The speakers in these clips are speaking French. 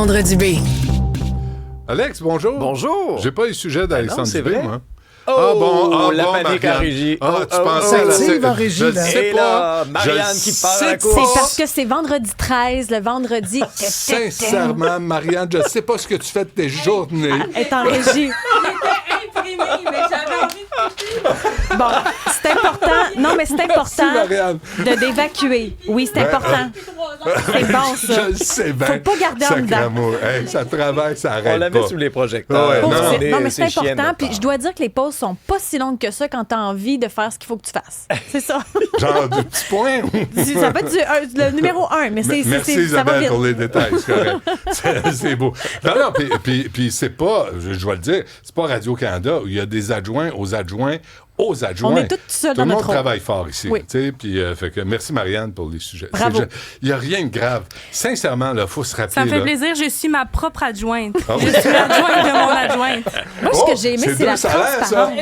Vendredi B. Alex, bonjour. Bonjour. J'ai pas eu sujet d'Alexandre c'est Dubé, vrai? moi. Oh, la panique en Marianne. régie. Ah, tu pensais Ça à active en régie, Je là. le sais Et pas. là, Marianne qui part à la C'est course. C'est parce que c'est vendredi 13, le vendredi. Sincèrement, Marianne, je sais pas ce que tu fais de tes journées. Est en régie. Imprimé, mais j'avais envie de Bon, c'est important. Non, mais c'est Merci, important Marianne. d'évacuer. Oui, c'est important. C'est bon, ça. Je le sais bien. Faut pas garder en dedans. Sacre-amour. Hey, ça travaille, ça arrête On la pas. met sous les projecteurs. Ouais, Pour non, vrai. Non, mais c'est chienne, important. là. Puis je dois dire que les pauses sont pas si longues que ça quand t'as envie de faire ce qu'il faut que tu fasses. C'est ça. Genre de petits points. Ça peut être le numéro 1, mais Merci ça va Isabelle vite. pour les détails, c'est correct. C'est beau. Non, puis c'est pas, je vais le dire, c'est pas Radio-Canada où il y a des adjoints aux adjoints. On est tous seuls Tout dans le monde notre rôle. travaille fort ici. Oui. Tu sais, puis fait que merci Marianne pour les sujets. Bravo. Il n'y a rien de grave. Sincèrement, il faut se rappeler. Ça me fait là. plaisir, je suis ma propre adjointe. Ah oui? Je suis l'adjointe de mon adjointe. Moi, ce que j'ai aimé, c'est deux la salaires, ça. transparence.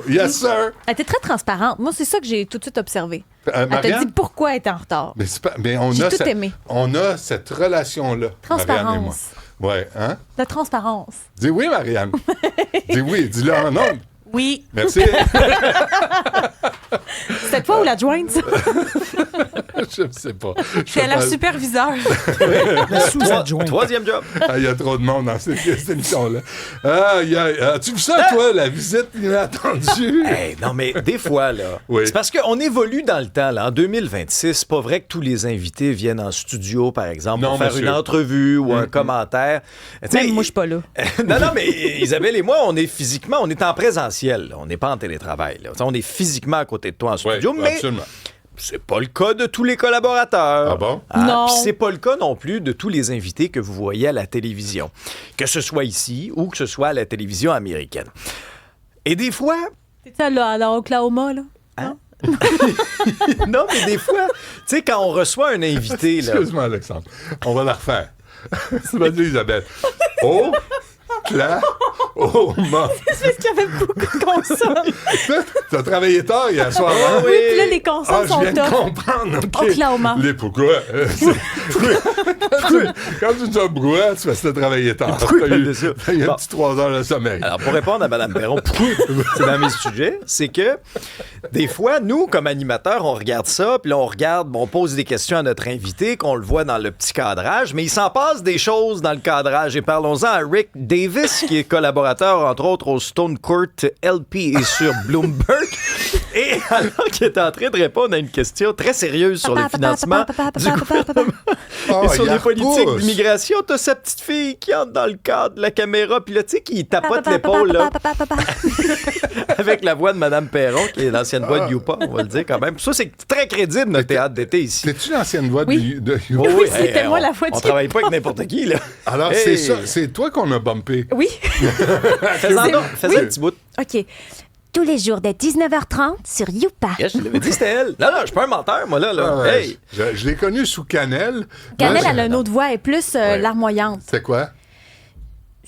Yes, sir. Elle était très transparente. Moi, c'est ça que j'ai tout de suite observé. Elle t'a Marianne? dit pourquoi elle était en retard. Mais, mais on J'ai a tout aimé. On a cette relation-là, Transparence. Marianne et moi. Ouais, hein? La transparence. Dis oui, Marianne. Dis oui, dis-le en ondes. Oui. Merci. C'est toi ou l'adjointe, ça? Je ne sais pas. C'est la superviseure. La sous-adjointe. Troisième job. Ah, il y a trop de monde dans cette émission-là. As-tu vu ça, toi, la visite inattendue? Hey, non, mais des fois, là, Oui. c'est parce qu'on évolue dans le temps. Là. En 2026, c'est pas vrai que tous les invités viennent en studio, par exemple, Non, pour faire monsieur. une entrevue ou un commentaire. Tu sais, Même moi, je suis pas là. non, mais Isabelle et moi, on est en présentiel. Là. On n'est pas en télétravail. Là. On est physiquement à côté de toi en studio, Oui, mais absolument. c'est pas le cas de tous les collaborateurs. Ah bon? Non. Puis c'est pas le cas non plus de tous les invités que vous voyez à la télévision, que ce soit ici ou que ce soit à la télévision américaine. Et des fois, C'est ça, là, à Oklahoma, là? non, mais des fois, tu sais, quand on reçoit un invité, là, Excuse-moi, Alexandre. On va la refaire. C'est pas dit, Isabelle. Oh, là, oh, ma. C'est parce qu'il y avait beaucoup de consonnes. T'as travaillé tard hier soir, hein? Oui, puis là, les consonnes Ah, je sont viens de top. comprendre. OK. Oklahoma. Les pourquoi? Quand tu dis un brouhaha, c'est parce que t'as travaillé tard. Pourquoi T'as elle eu dit ça? t'as eu un Bon. petit 3 heures de sommeil. Alors, pour répondre à Mme Perron, c'est dans mes sujets, c'est que des fois, nous, comme animateurs, on regarde ça, puis là, on pose des questions à notre invité, qu'on le voit dans le petit cadrage, mais il s'en passe des choses dans le cadrage. Et parlons-en à Rick Davis, qui est collaborateur, entre autres, au Stone Court LP et sur Bloomberg. Et alors qu'il est en train de répondre à une question très sérieuse sur le financement du gouvernement Oh, et sur il les politiques repousse. d'immigration, t'as sa petite fille qui entre dans le cadre de la caméra, puis là, tu sais, qui tapote l'épaule, là, avec la voix de Mme Perron, qui est l'ancienne voix de Youpa, on va le dire quand même. Ça, c'est très crédible, notre théâtre d'été ici. C'est-tu l'ancienne voix Oui. de Oh Oui, c'était moi, on- la voix de On travaille pas avec n'importe qui, là. Alors, Hey. c'est ça. C'est toi qu'on a bumpé. Oui. Fais-en un petit bout. OK. Tous les jours dès 19h30 sur Youpa. Yes, je l'avais dit, c'était elle. Non, je suis pas un menteur, moi, là. Ah ouais, Hey! je l'ai connue sous Cannelle. Cannelle, Moi, elle a une autre voix, elle est plus larmoyante. C'est quoi?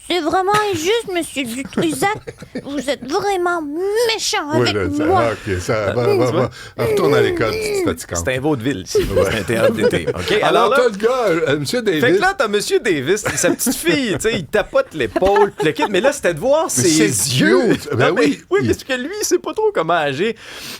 C'est vraiment injuste, monsieur Dutrisac. Vous êtes vraiment méchant Oui, avec là, moi. OK, ça va. Retourne à l'école, petite fatigante. C'est un vaudeville, ici. C'est un théâtre d'été. OK? Alors, là, t'as le gars, M. Davis. fait que là, t'as M. Davis, sa petite fille, tu sais, il tapote l'épaule, puis le kid, mais là, c'était de voir ses c'est yeux. cute. Ben Non, mais- oui. Oui, parce que lui, il sait pas trop comment agir.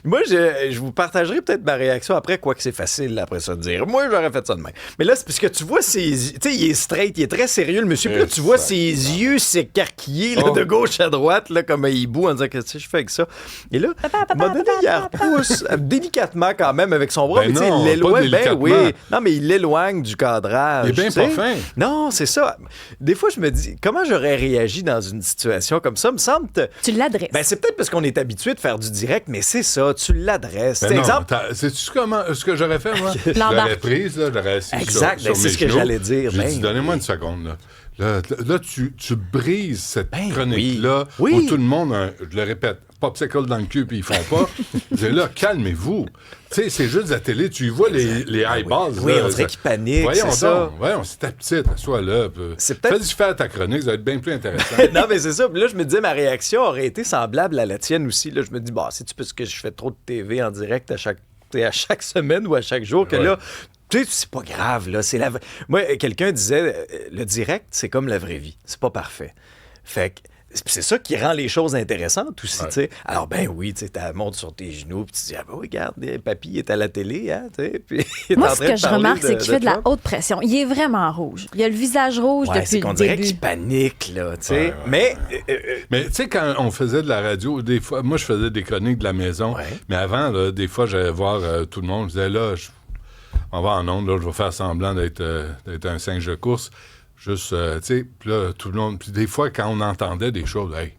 Moi, je vous partagerai peut-être ma réaction après, quoique c'est facile après ça de dire. Moi, j'aurais fait ça de même. Mais là, c'est parce que tu vois ses yeux, tu sais, il est straight, il est très sérieux, le monsieur, puis là, tu vois ses yeux s'écarquiller là, Oh. de gauche à droite, là, comme un hibou, en disant qu'est-ce que je fais avec ça. Et là, à un moment donné, il repousse délicatement quand même avec son bras, Ben mais tu sais, non, il pas l'éloigne. Ben délicatement. oui. Non, mais il l'éloigne du cadrage. Il est bien tu sais. pas fin. Non, c'est ça. Des fois, je me dis, comment j'aurais réagi dans une situation comme ça? Me semble. Tu l'adresses. Ben, c'est peut-être parce qu'on est habitué de faire du direct, mais c'est ça, tu l'adresses. Ben C'est non, exemple. sais-tu ce que j'aurais fait, moi? Je L'embarque. l'aurais prise, là, je l'aurais assise Exact, sur ben, c'est mes ce que genoux. j'allais dire. J'ai Ben dit, donnez-moi une seconde, là. Là, tu brises cette Ben chronique-là oui. où Oui. tout le monde, je le répète, popsicle dans le cul puis ils font pas. C'est là, calmez-vous. Tu sais, c'est juste la télé, tu y vois les eyeballs. Oui, là, on dirait qu'ils paniquent, Voyons c'est ça. Voyons, c'est ta petite, sois là. C'est peut-être- Fais-y faire ta chronique, ça va être bien plus intéressant. Non, mais c'est ça. Puis là, je me disais, ma réaction aurait été semblable à la tienne aussi. Là, je me dis, bah, c'est-tu parce que je fais trop de TV en direct à chaque semaine ou à chaque jour que Ouais. là, Tu sais, c'est pas grave, là. Moi, quelqu'un disait, le direct, c'est comme la vraie vie. C'est pas parfait. Fait que c'est ça qui rend les choses intéressantes aussi, tu sais. Alors, ben oui, tu sais, tu montes sur tes genoux, puis tu dis, ah ben oui, regarde, papy est à la télé, hein, tu sais. Puis il est Moi, en ce train que de je parler remarque, c'est qu'il fait de la Trump. haute pression. Il est vraiment rouge. Il a le visage rouge Ouais, depuis c'est le qu'on dirait début. qu'il panique, là, tu sais. Ouais. Mais, Mais tu sais, quand on faisait de la radio, des fois, moi, je faisais des chroniques de la maison. Ouais. Mais avant, là, des fois, j'allais voir tout le monde. Je disais, là, on va en onde, là, je vais faire semblant d'être un singe de course. Juste, tu sais, puis là, tout le monde. Puis des fois, quand on entendait des choses, hey,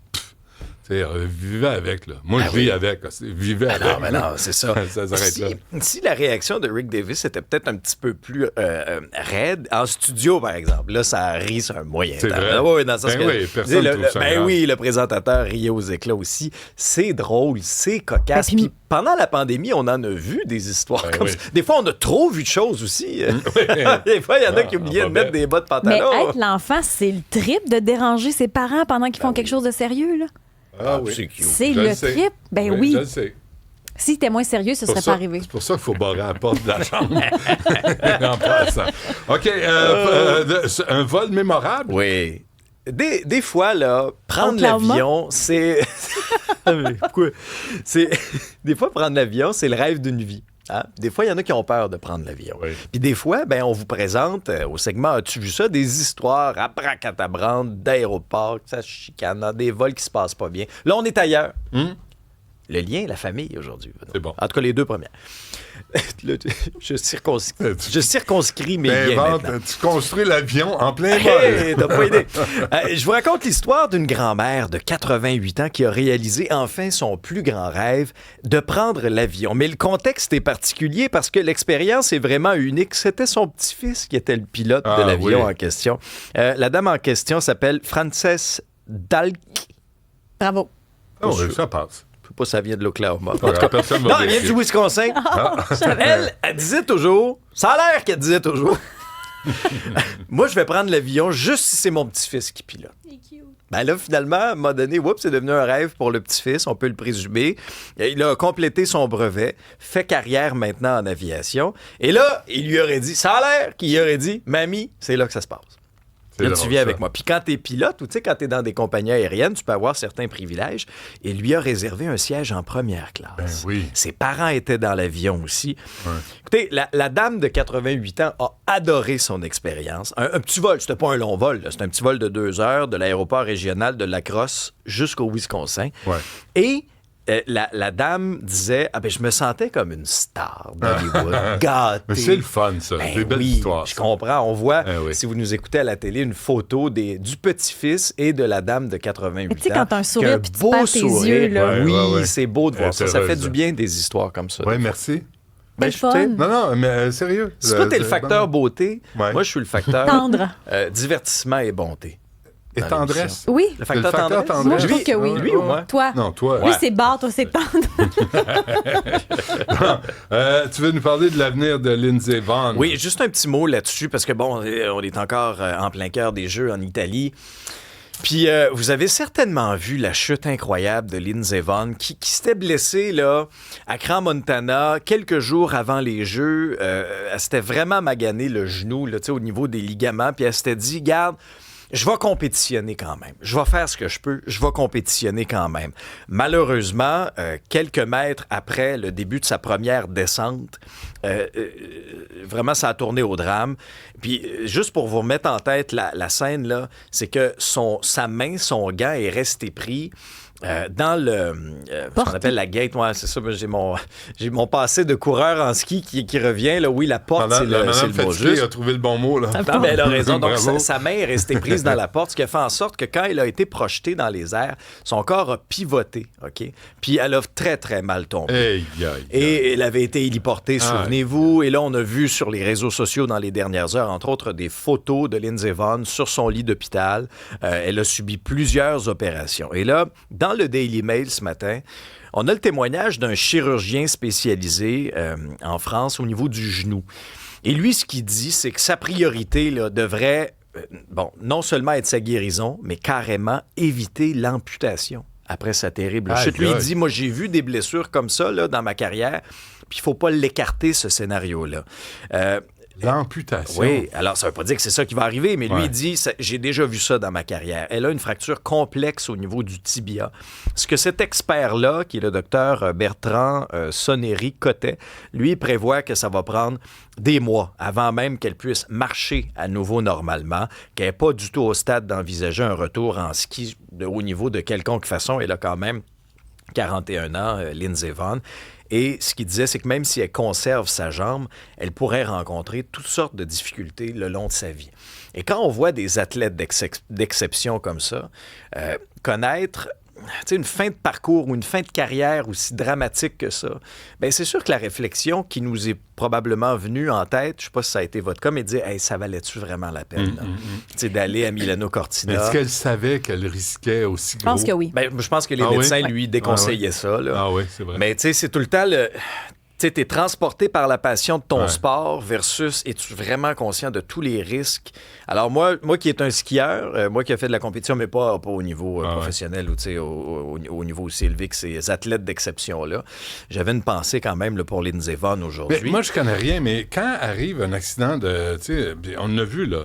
tu sais, vivez avec, là. Moi, je vis avec. Vivez avec. non, mais non, c'est ça. Ça s'arrête là. Si la réaction de Rick Davis était peut-être un petit peu plus raide, en studio, par exemple, là, ça rit sur un moyen C'est temps. vrai. Là, ouais, dans le sens Ben que- oui, personne le- trouve ça Ben grave. oui, le présentateur riait aux éclats aussi. C'est drôle, c'est cocasse. Ben, puis- Puis pendant la pandémie, on en a vu des histoires Ben comme oui. ça. Des fois, on a trop vu de choses aussi. Des fois, il y en a qui oubliaient de mettre des bas de Mais pantalon. être l'enfant, c'est le trip de déranger ses parents pendant qu'ils font quelque chose de sérieux, là. Ah oui. c'est cute. C'est Je le sais. trip. Ben oui. Je le sais. Si c'était moins sérieux, ce serait pas arrivé. C'est pour ça qu'il faut barrer la porte de la chambre. En passant. OK. Un vol mémorable? Oui. Des fois, là, prendre Oklahoma? l'avion, c'est. Mais pourquoi? Des fois, prendre l'avion, c'est le rêve d'une vie. Hein? Des fois, il y en a qui ont peur de prendre l'avion. Oui. Puis des fois, ben, on vous présente au segment As-tu vu ça? Des histoires abracadabrantes d'aéroports, que ça chicane, dans des vols qui se passent pas bien. Là, on est ailleurs. Le lien, la famille aujourd'hui. C'est bon. En tout cas, les deux premières. Là, je circonscris mes liens T'inventes, maintenant. tu construis l'avion en plein vol. Hey, t'as pas idée. Je vous raconte l'histoire d'une grand-mère de 88 ans qui a réalisé enfin son plus grand rêve de prendre l'avion. Mais le contexte est particulier parce que l'expérience est vraiment unique. C'était son petit-fils qui était le pilote Ah, de l'avion oui. en question. La dame en question s'appelle Frances Dalk. Bravo. Oh, oui, ça passe. Je sais pas si ça vient de l'Oklahoma. Personne va Non, elle vient vérifier. du Wisconsin. Elle disait toujours, ça a l'air qu'elle disait toujours, moi, je vais prendre l'avion juste si c'est mon petit-fils qui pilote. Ben là, finalement, à un moment donné, c'est devenu un rêve pour le petit-fils, on peut le présumer. Il a complété son brevet, fait carrière maintenant en aviation. Et là, il lui aurait dit, ça a l'air qu'il aurait dit, mamie, c'est là que ça se passe. C'est Là, drôle, tu viens ça. avec moi. Puis quand t'es pilote ou tu sais, quand t'es dans des compagnies aériennes, tu peux avoir certains privilèges. Et lui a réservé un siège en première classe. Ben oui. Ses parents étaient dans l'avion aussi. Écoutez, la dame de 88 ans a adoré son expérience. Un petit vol, c'était pas un long vol, là. C'était un petit vol de 2 heures de l'aéroport régional de La Crosse jusqu'au Wisconsin. Ouais. Et la dame disait, je me sentais comme une star d'Hollywood, gâtée. Mais c'est le fun, ça. Ben Des belles oui, histoires. je ça. comprends. On voit, Ben oui. si vous nous écoutez à la télé, une photo du petit-fils et de la dame de 88 ans. Mais tu sais, quand t'as un sourire qui a puis tu perds tes yeux, là. Ouais, Oui, ouais. c'est beau de voir ça. Ça Heureuse. fait du bien des histoires comme ça. Oui, merci. Ben, C'est le tu sais, fun. Non, non, mais sérieux. Si toi, t'es le facteur beauté, Ouais. moi, je suis le facteur Tendre. divertissement et bonté. Et dans tendresse. Oui. Le C'est le facteur facteur tendresse? Moi, je tendresse. trouve que oui. Lui ou moi? Toi. Non, toi. Lui, c'est barre, toi, c'est tendre. Tu veux nous parler de l'avenir de Lindsey Vonn? Oui, juste un petit mot là-dessus, parce que bon, on est encore en plein cœur des Jeux en Italie. Puis vous avez certainement vu la chute incroyable de Lindsey Vonn qui s'était blessée là, à Crans-Montana quelques jours avant les Jeux. Elle s'était vraiment magané le genou là, tu sais, au niveau des ligaments. Puis elle s'était dit, garde, je vais compétitionner quand même. Je vais faire ce que je peux. Je vais compétitionner quand même. Malheureusement, quelques mètres après le début de sa première descente, vraiment, ça a tourné au drame. Puis, juste pour vous remettre en tête la scène, là, c'est que sa main, son gant est resté pris dans ce qu'on appelle la gate. Ouais, c'est ça. J'ai mon passé de coureur en ski qui revient. Là. Oui, la porte, c'est le mot fatiguée juste. a trouvé le bon mot. Là. Non, mais elle a raison. Donc, Bravo. sa main est restée prise dans la porte, ce qui a fait en sorte que quand elle a été projetée dans les airs, son corps a pivoté, OK? Puis elle a très, très mal tombé. Aïe, aïe, aïe. Et elle avait été héliportée, souvenez-vous. Et là, on a vu sur les réseaux sociaux dans les dernières heures, entre autres, des photos de Lindsey Vonn sur son lit d'hôpital. Elle a subi plusieurs opérations. Et là, dans le Daily Mail ce matin, on a le témoignage d'un chirurgien spécialisé en France au niveau du genou. Et lui, ce qu'il dit, c'est que sa priorité là, devrait, non seulement être sa guérison, mais carrément éviter l'amputation après sa terrible chute. Lui, il dit, moi, j'ai vu des blessures comme ça là, dans ma carrière, puis il ne faut pas l'écarter, ce scénario-là. L'amputation. Oui, alors ça veut pas dire que c'est ça qui va arriver, mais lui Ouais. il dit, j'ai déjà vu ça dans ma carrière. Elle a une fracture complexe au niveau du tibia. Ce que cet expert-là, qui est le docteur Bertrand Sonnery-Cotet, lui prévoit que ça va prendre des mois avant même qu'elle puisse marcher à nouveau normalement, qu'elle n'est pas du tout au stade d'envisager un retour en ski de haut niveau de quelconque façon. Elle a quand même 41 ans, Lindsey Vonn. Et ce qu'il disait, c'est que même si elle conserve sa jambe, elle pourrait rencontrer toutes sortes de difficultés le long de sa vie. Et quand on voit des athlètes d'exception comme ça, connaître une fin de parcours ou une fin de carrière aussi dramatique que ça, bien, c'est sûr que la réflexion qui nous est probablement venue en tête, je ne sais pas si ça a été votre cas, mais de dire hey, ça valait-tu vraiment la peine d'aller à Milano Cortina? Mais est-ce qu'elle savait qu'elle risquait aussi gros? Je pense que oui. Ben, je pense que les médecins lui déconseillaient ça. Là. Ah oui, c'est vrai. Mais tu sais, c'est tout le temps le... Tu sais, t'es transporté par la passion de ton sport versus es-tu vraiment conscient de tous les risques? Alors moi qui est un skieur, moi qui ai fait de la compétition, mais pas au niveau professionnel ou tu sais, au niveau aussi élevé que ces athlètes d'exception-là, j'avais une pensée quand même là, pour Lindsey Vonn aujourd'hui. Mais moi, je connais rien, mais quand arrive un accident de... Tu sais, on a vu, là,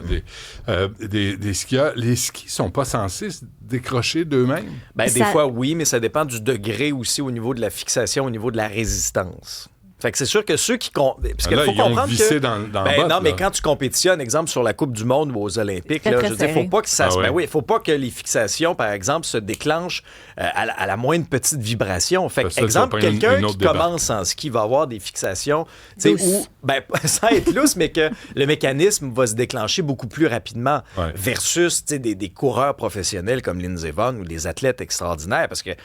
des skieurs, les skis sont pas censés se décrocher d'eux-mêmes? Ben, des fois, oui, mais ça dépend du degré aussi au niveau de la fixation, au niveau de la résistance. Fait que c'est sûr que ceux qui... Parce qu'il là, faut ils ont comprendre vissé que... dans le ben, botte, non, mais là. quand tu compétitionnes, exemple, sur la Coupe du monde ou aux Olympiques, là, Très je veux dire, serré. faut pas que ça... Ah ouais. Ben oui, faut pas que les fixations, par exemple, se déclenchent à la moindre petite vibration. Fait que, Ça, exemple, ça va quelqu'un une qui autre débat. commence en ski va avoir des fixations, tu sais, Lousse. où... Ben, sans être lousse, mais que le mécanisme va se déclencher beaucoup plus rapidement Ouais. versus, tu sais, des coureurs professionnels comme Lindsey Vonn ou des athlètes extraordinaires. Parce que, tu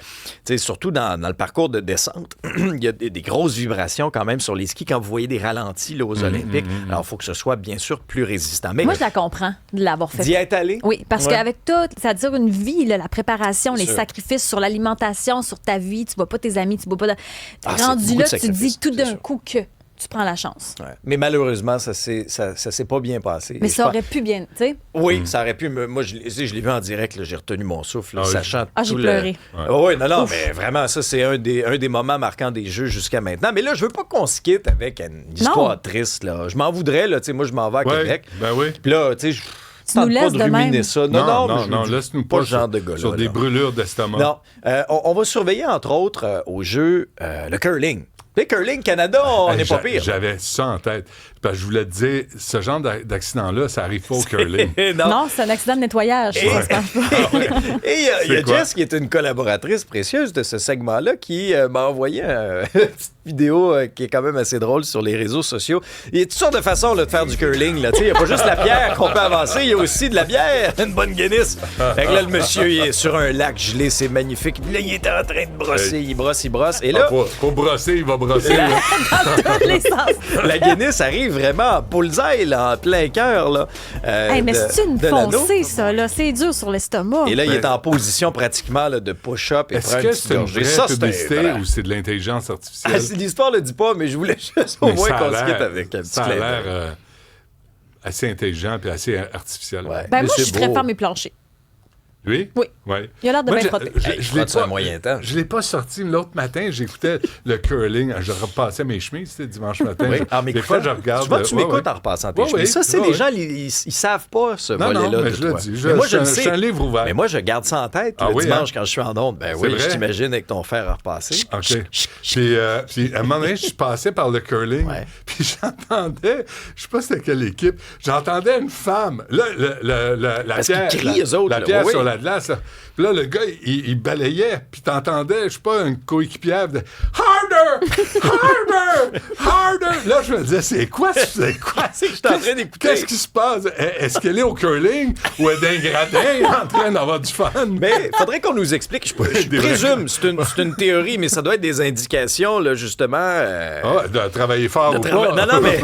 sais, surtout dans le parcours de descente, il y a des grosses vibrations quand même sur les skis quand vous voyez des ralentis là, aux Olympiques. Alors, il faut que ce soit, bien sûr, plus résistant. Mais Moi, je la comprends de l'avoir fait. d'y être allé? Oui, parce Ouais. qu'avec tout, ça dure une vie, là, la préparation, les sûr. sacrifices sur l'alimentation, sur ta vie, tu vois pas tes amis, tu vois pas... Ah, c'est Rendu beaucoup là, de tu dis sacrifices, tout c'est d'un sûr. coup que tu prends la chance. Ouais. Mais malheureusement, ça s'est pas bien passé. Mais Et je ça pense- aurait pu bien, tu sais. Oui, ça aurait pu. Moi, je l'ai vu en direct, là, j'ai retenu mon souffle, là, Ah oui. sachant Ah, j'ai tout pleuré. Oui, non, mais vraiment, ça, c'est un des moments marquants des Jeux jusqu'à maintenant. Mais là, je veux pas qu'on se quitte avec une histoire triste, là. Je m'en voudrais, là, tu sais, moi, je m'en vais à Ouais, Québec. ben oui. Puis là, tu sais, je nous tente pas laisses de de ruminer même. ça. Non, laisse-nous pas pas ce genre de gars-là. sur des là. brûlures d'estomac. Non. On va surveiller, entre autres, au jeu, le curling. Le curling Canada, on n'est pas pire. J'avais ça en tête. Parce que je voulais te dire, ce genre d'accident-là, ça arrive pas au curling. Non, c'est un accident de nettoyage. Et ça se passe pas. et il y a C'est quoi? Jess, qui est une collaboratrice précieuse de ce segment-là, qui m'a envoyé une petite vidéo qui est quand même assez drôle sur les réseaux sociaux. Il y a toutes sortes de façons là, de faire du curling. là. Tu sais, il n'y a pas juste la pierre qu'on peut avancer, il y a aussi de la bière, une bonne Guinness. Fait que là, le monsieur, il est sur un lac gelé, c'est magnifique. Puis là, il est en train de brosser, il brosse. Et là, Pour brosser, il va brosser. là. Dans tous les sens. la Guinness arrive vraiment en bullseye, là, en plein cœur. Là, Hey, mais c'est une de l'anneau. foncée, ça, là. C'est dur sur l'estomac. Et là, il est en position pratiquement là, de push-up et Est-ce prendre que une petite c'est une gorgée. vraie Ça, c'est publicité vrai. ou c'est de l'intelligence artificielle? Ah, l'histoire le dit pas, mais je voulais juste au Mais moins ça a qu'on se l'air- quitte avec un petit Ça a clin l'air d'œil. assez intelligent et assez artificiel. Ouais. Ben, Mais moi, c'est je beau. préfère mes planchers. Oui? Oui. Ouais. Il a l'air de Moi, bien je- frotter. je l'ai Frotte-tu un moyen temps? Je l'ai pas sorti l'autre matin. J'écoutais le curling. Je repassais mes chemises, c'était dimanche matin. Oui. En Des m'écoutant. fois, je regarde. Tu vois, tu ouais, m'écoutes ouais. en repassant tes Ouais, chemises. Ça, ouais, c'est ouais, les ouais. gens, ils savent pas ce Non, volet-là non, mais de je le toi. dis. Mais moi, je je le suis sais. un livre ouvert. Mais moi, je garde ça en tête Ah le oui, dimanche hein? quand je suis en onde. Ben C'est oui, vrai? je t'imagine avec ton fer à repasser. OK. Puis, à un moment donné, je passais par le curling, Ouais. puis j'entendais, je sais pas c'était quelle équipe, j'entendais une femme, là, la Parce pierre, qu'ils crient, eux autres, la là, pierre oui. sur la glace, là. Puis là, le gars, il balayait, puis t'entendais, je sais pas, une coéquipière, de Harder! Harder! Harder! Là, je me disais, c'est quoi? C'est que je suis en train d'écouter. Qu'est-ce qui se passe? Est-ce qu'elle est au curling ou elle est d'un gradin en train d'avoir du fun? Mais faudrait qu'on nous explique. Je Des présume, c'est une théorie, mais ça doit être des indications, là, justement. Ah, de travailler fort de ou trava- pas? Non, mais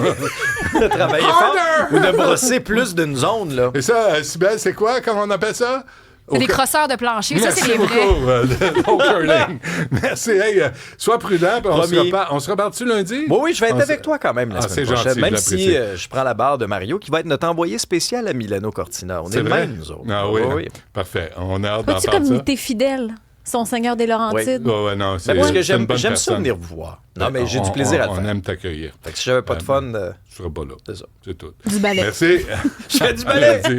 de travailler fort Harder! ou de brosser plus d'une zone, là. Et ça, Sybelle, c'est quoi? Comment on appelle ça? C'est des crosseurs de plancher. Ça, Merci c'est les vrais. beaucoup, au curling. Merci. Hey, sois prudent. Puis Promis. on se reparle-tu lundi? Bon, oui, je vais être On avec se- toi quand même la Ah, semaine c'est prochaine. gentil, Même je si l'apprécie. je prends la barre de Mario, qui va être notre envoyé spécial à Milano Cortina. On est C'est le vrai? même, nous autres. Ah oui. Oui. Parfait. On a hâte d'en Peux-tu parler. communauté fidèle? Son Seigneur des Laurentides. Ouais, non, c'est Mais parce que c'est une bonne j'aime ça personne. venir vous voir. Non, mais j'ai du On- plaisir à le on faire. aime t'accueillir. Fait que si j'avais pas de fun, Je serais pas là. c'est ça. C'est tout. Du ballet. Merci. Je fais du ballet. Merci.